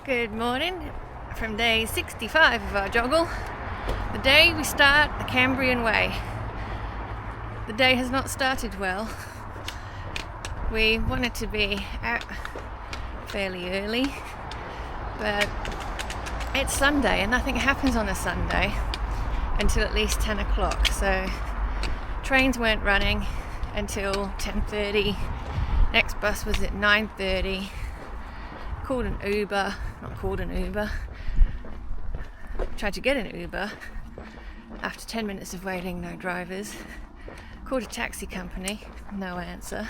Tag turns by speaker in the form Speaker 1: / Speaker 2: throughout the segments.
Speaker 1: Good morning from day 65 of our joggle, the day we start the Cambrian Way. The day has not started well. We wanted to be out fairly early, but it's Sunday and nothing happens on a Sunday until at least 10 o'clock, so trains weren't running until 10:30. Next bus was at 9:30. Tried to get an Uber. After 10 minutes of waiting, no drivers. Called a taxi company, no answer.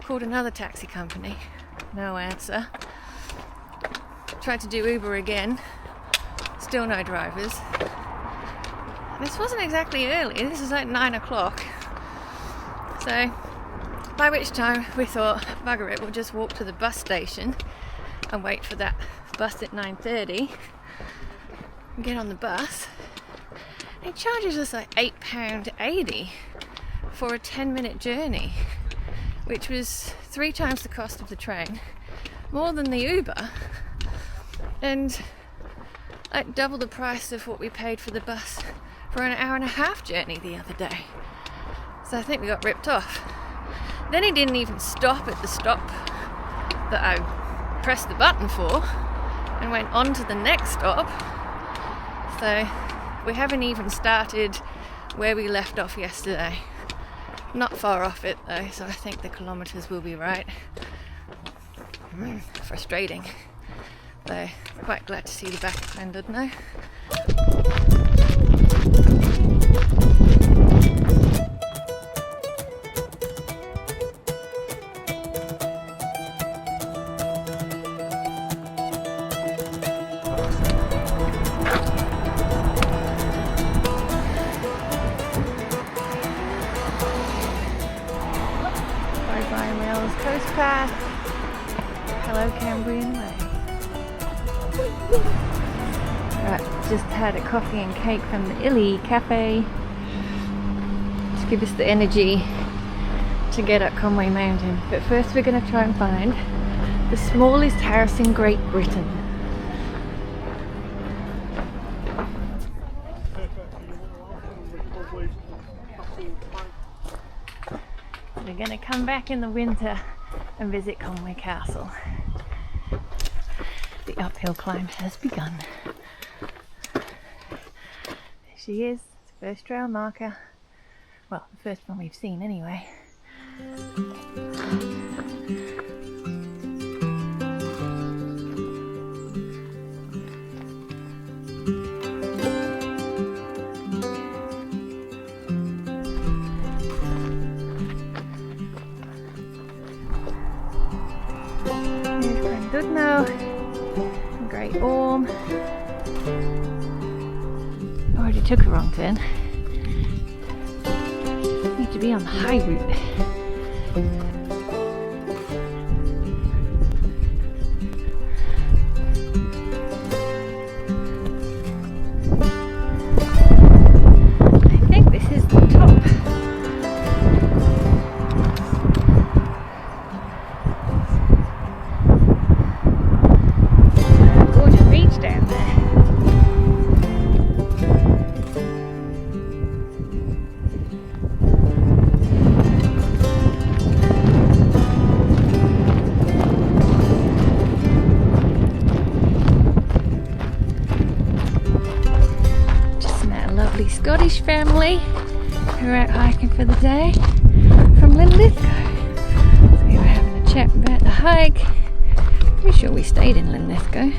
Speaker 1: Called another taxi company, no answer. Tried to do Uber again, still no drivers. This wasn't exactly early, this was like 9 o'clock. So, by which time we thought, bugger it, we'll just walk to the bus station and wait for that bus at 9:30 and get on the bus. It charges us like £8.80 for a 10-minute journey, which was 3 times the cost of the train, more than the Uber, and like double the price of what we paid for the bus for an hour-and-a-half journey the other day. So I think we got ripped off. Then he didn't even stop at the stop that I pressed the button for and went on to the next stop. So we haven't even started where we left off yesterday. Not far off it though, so I think the kilometres will be right. Frustrating. Though quite glad to see the back of London now. Coast Path. Hello Cambrian Way. Right, just had a coffee and cake from the Illy Cafe to give us the energy to get up Conway Mountain. But first we're going to try and find the smallest house in Great Britain. We're going to come back in the winter and visit Conway Castle. The uphill climb has begun. There she is, first trail marker. Well, the first one we've seen anyway. Dunnet, Great Orme. Already took a wrong turn. Need to be on the high route. I think this is the top. Scottish family who are out hiking for the day from Linlithgow. So we were having a chat about the hike. Pretty sure we stayed in Linlithgow.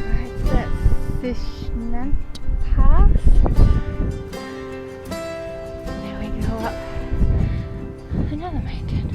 Speaker 1: Right, so that's Fishnant Pass. Now we go up another mountain.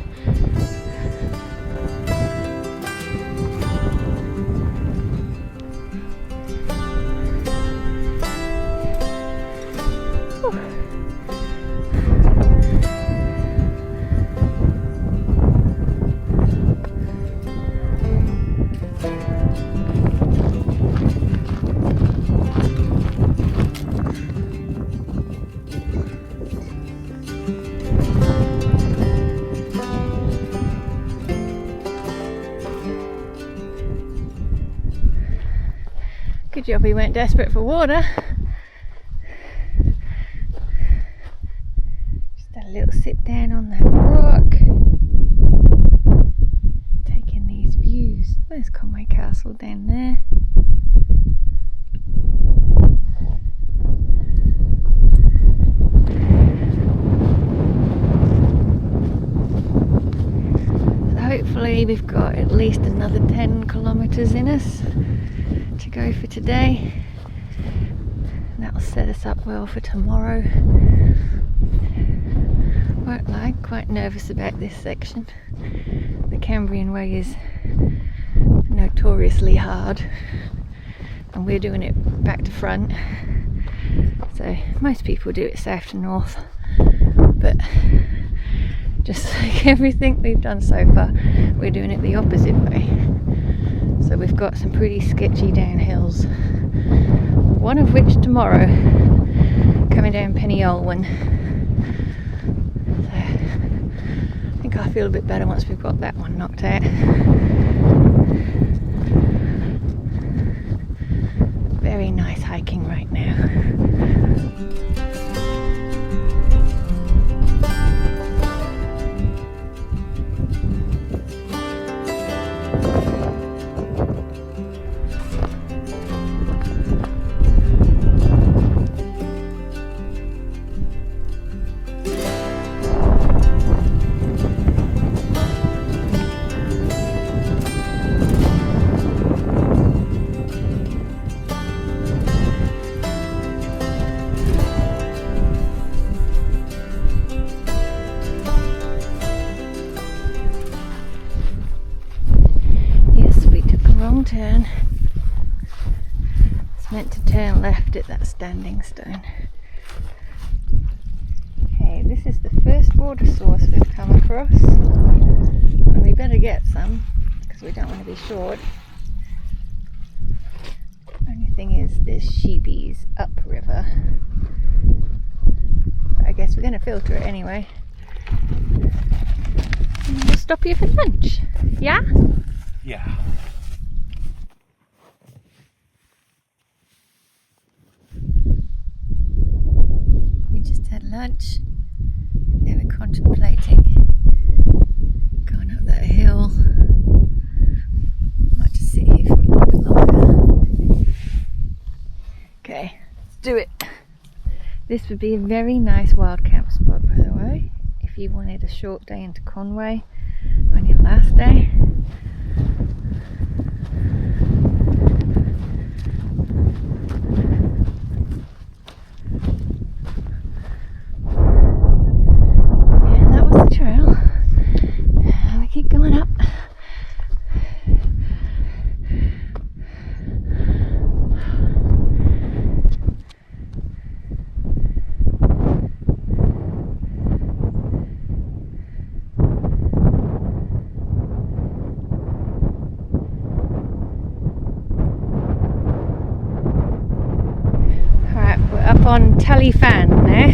Speaker 1: Good job he went desperate for water. Just a little sit down on that rock. Taking these views. There's Conway Castle down there. So hopefully we've got at least another 10 kilometres in us to go for today. And that'll set us up well for tomorrow. Won't lie, quite nervous about this section. The Cambrian Way is notoriously hard, and we're doing it back to front. So most people do it south to north, but just like everything we've done so far, we're doing it the opposite way. So we've got some pretty sketchy downhills, one of which tomorrow, coming down Pennyolwen. So I think I'll feel a bit better once we've got that one knocked out. Very nice hiking right now. Turn. It's meant to turn left at that standing stone. Okay, this is the first water source we've come across, and we better get some because we don't want to be short. Only thing is, there's sheepies upriver, but I guess we're going to filter it anyway. And we'll stop here for lunch. Yeah?
Speaker 2: Yeah.
Speaker 1: Lunch. They were contemplating going up that hill. Might just sit here for a little bit longer. Okay, let's do it. This would be a very nice wild camp spot, by the way, if you wanted a short day into Conway on your last day. Trail. We keep going up. Alright, we're up on Tully Fan now.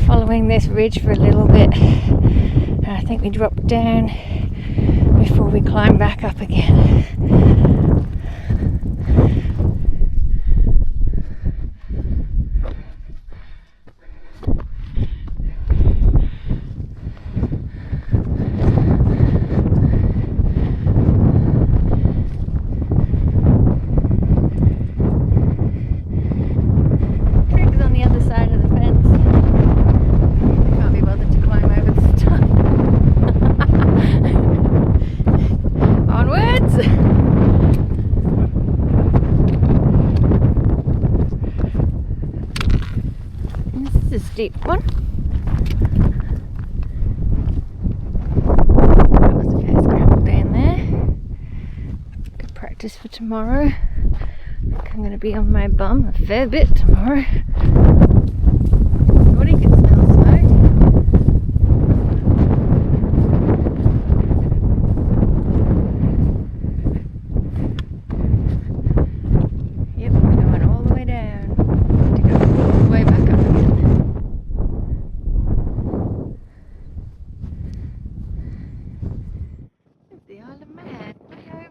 Speaker 1: Following this ridge for a little bit, and I think we drop down before we climb back up again. Steep one. That was a fair scramble down there. Good practice for tomorrow. I think I'm going to be on my bum a fair bit tomorrow. What do you can smell smoke? Yep, we're going all the way down to go all the way back up again. The Isle of Man, way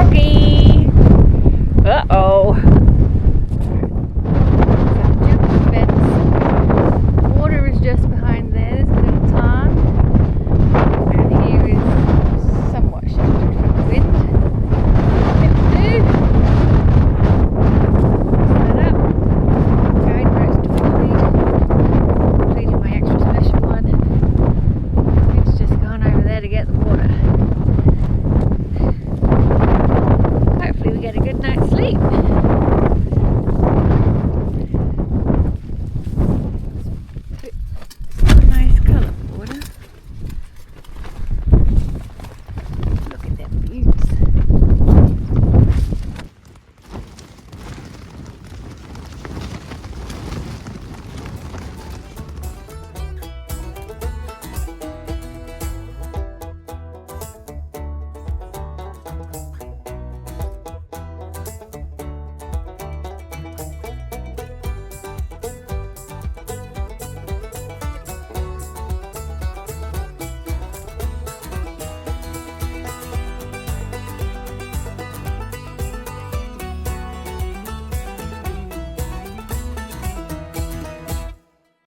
Speaker 1: Rocky. Uh-oh.